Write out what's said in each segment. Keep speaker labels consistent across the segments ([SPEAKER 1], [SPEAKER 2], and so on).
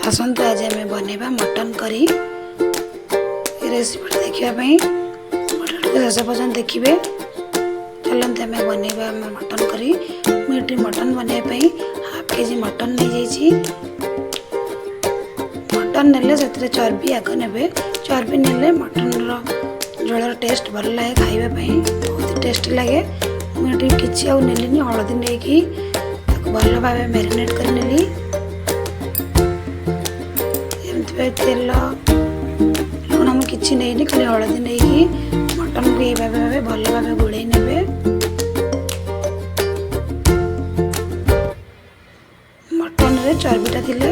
[SPEAKER 1] आसतु आज आम बनवा मटन करी रेसिपी देखापी शेष पर्यटन देखिए। चलते आम बनवा मटन करी मुझे मटन बनवाई हाफ केजी मटन नहीं जाइए। मटन ने से चर्बी आग ने चर्बी ने मटन झोल टेस्ट भल लगे खावाई बहुत टेस्ट लगे। मुझे किसी आनी हलदी नहीं भल भाव मैरिनेट कर नेली तेल लुण मुझे किसी नहीं खाली हलदी नहीं मटन को ये भाव भल भाव गोड़े ने मटन रे चर्बीटा थिले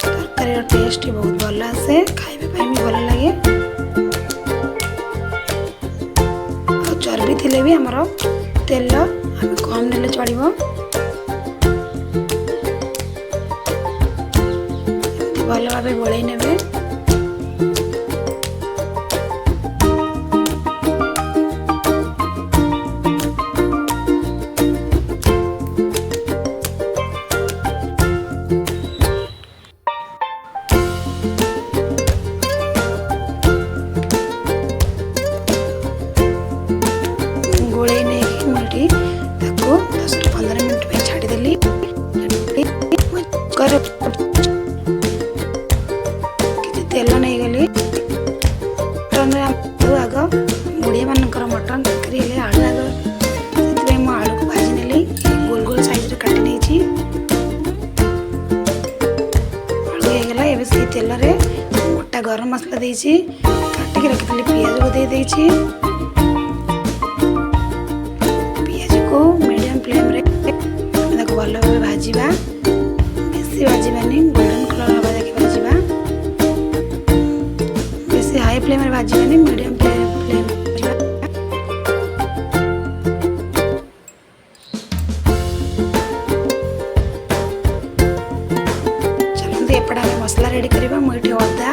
[SPEAKER 1] तरकारी टेस्ट बहुत भल आसे खाइबा भी भल लगे। चर्बी थिले भी आमर तेल आम कम नेले चलिबो भल भाव गोड़े ने गोड़े नहीं मुझे 10-15 मिनट में छाड़देली तेल नहीं गली आग मुड़िया मानकर मटन तरकारी आलू आग से आलू को भाजी नेली गोल गोल साइज काटी नहीं आलू होगला ये से तेल रे मोटा गरम मसला देछि काटिक रखी पियाज को दे देछि पियाज को मीडियम फ्लेम रे भल भाव भाजवा बेसी भाजवानी गोल्डन कलर हवा देखिए भाजवा बेसी हाई फ्लेम रे भाजवानी मीडियम फ्लेम चलते एपटा मसला रेडी करवा मुझे अदा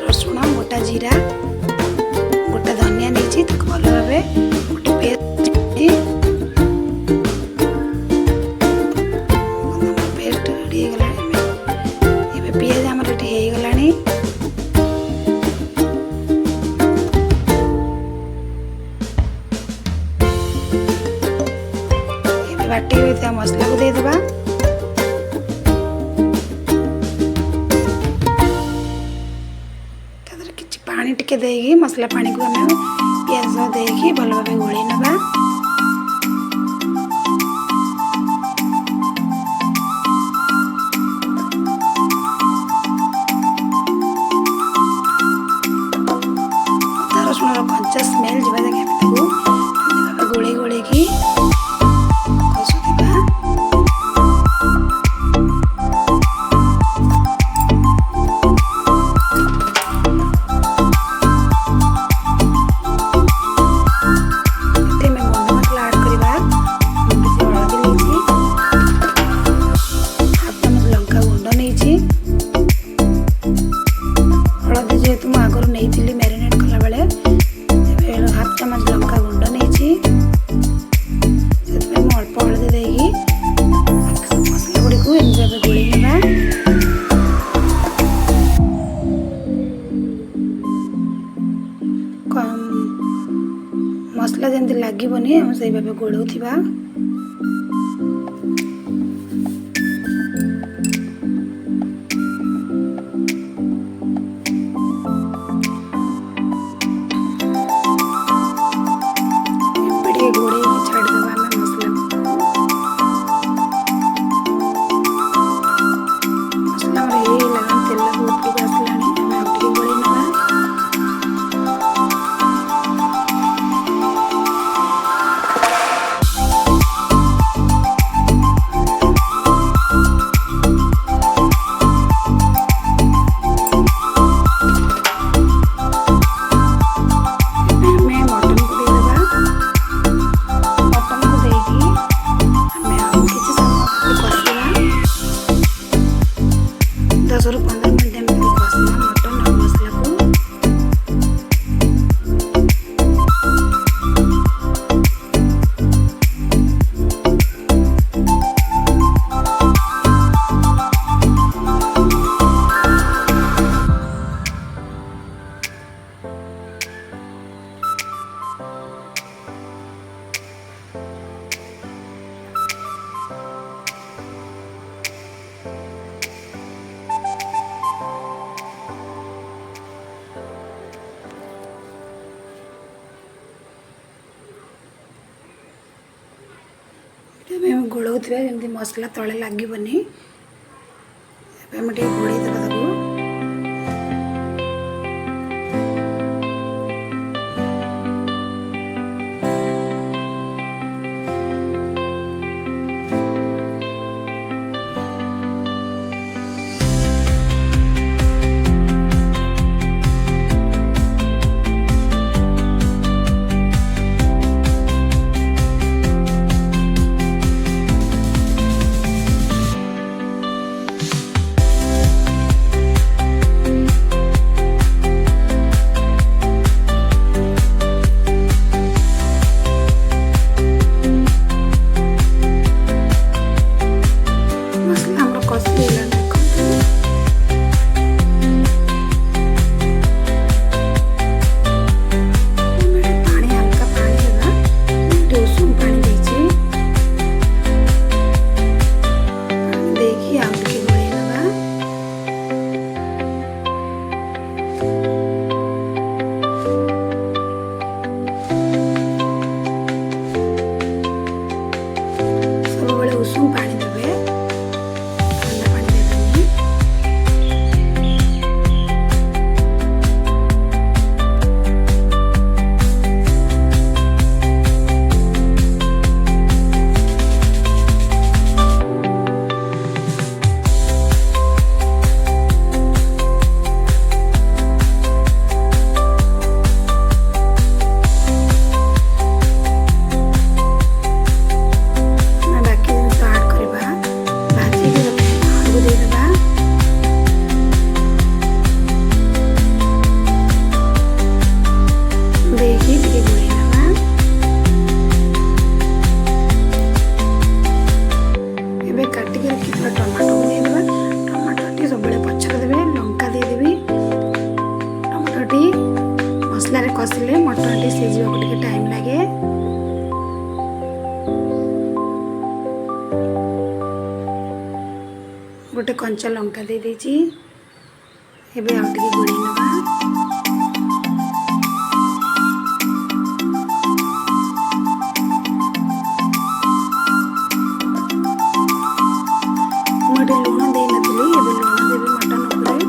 [SPEAKER 1] रसुण गोटा जीरा गोटा धनिया नहीं भल भाव गोटे पेस्ट रेडी होगला पियाज आम रेडी होगला बाटी हुई मसला को देदेबा किसी पानी टिके देगी मसला पानी को आम पियाज देकी भल भाव गोल नवा अदा रसुण कंचा स्मेल जावा देखे गोले गोले की हलदी जेहेतु मुझे आगुरी नहीं मैरिनेट कला बेले हाफ चामच लंका गुंड नहीं अल्प हलदी देगी मसला गुड़ी को एम गोल मसला जमी लगभनी आम से भाव गोड़ाउवा गोड़े छाड़देवा मसला मसला तेल उपरको आसला गोड़े नवा एवं गोलाउथिबा जेमती मसला तले लागबनी। एबे हम टिके घोड़ै देबा ताकू। उषुम पानी देवे, ठंडा पानी देवेनी। मसलार कषिले मटन टी सीझा टे टाइम लगे। गोटे कंचा लंका दे देछि। एबे आउ टिके गोळी नबा। मोटे लुण दे नथली, एबे लुण देबे मटन उपरे।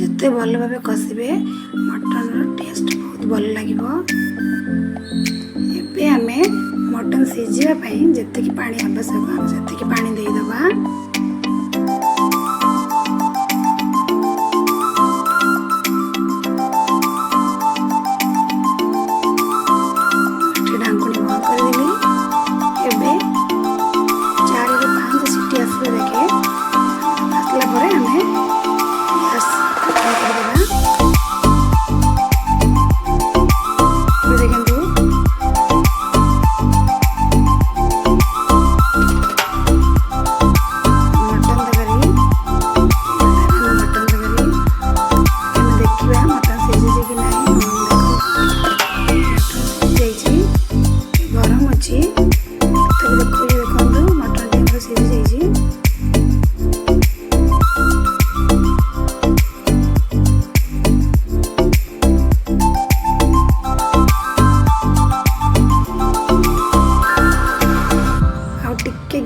[SPEAKER 1] जिते भल भाव कषिबे मटन टेस्ट बहुत भल लगे। एबे आमे मटन सीझिया पई जत्ते पानी आवश्यक हम सेत्ते पानी दे दबा। ढांकुणी बंद कर देली। एबे 4 ରୁ 5 सीटी आसबे देखे आसला परे आमे गैस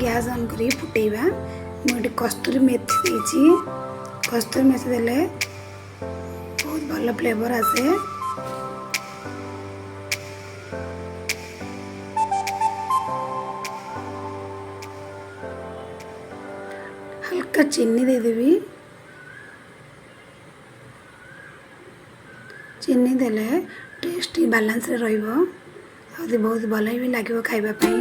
[SPEAKER 1] गैस ऑन करी फुटेबा। मुझे कस्तूरी मेथी देछि। कस्तूरी मेथी देले बहुत भल फ्लेवर आसे। हल्का चीनी दे देबी। चीनी देले टेस्ट बैलेंस रे रहिबो। आदि बहुत भल भी लगे खावाई।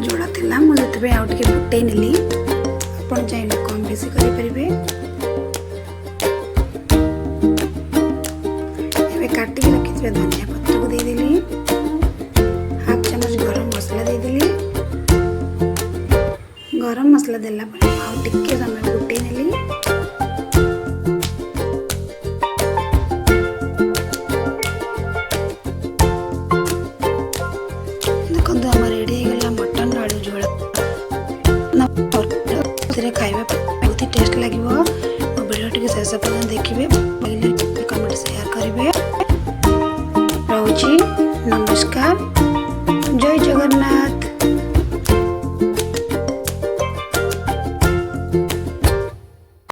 [SPEAKER 1] जोड़ा थिला मुझे आउ टे फुटे नेली आपण चाहिए कम बेसी करें। काटिक रखी धनिया पत्र को देदेली, हाफ चम्मच गरम मसला देदेली। गरम मसला देला आउ टिके समय फुटे नेली। देखो आम रेडी हो मटन आलू झोल खाଇବା बहुत ही टेस्ट लगे। वीडियो टी शेष पर्यटन देखिए, कमेंट शेयर करेंगे। रोची नमस्कार।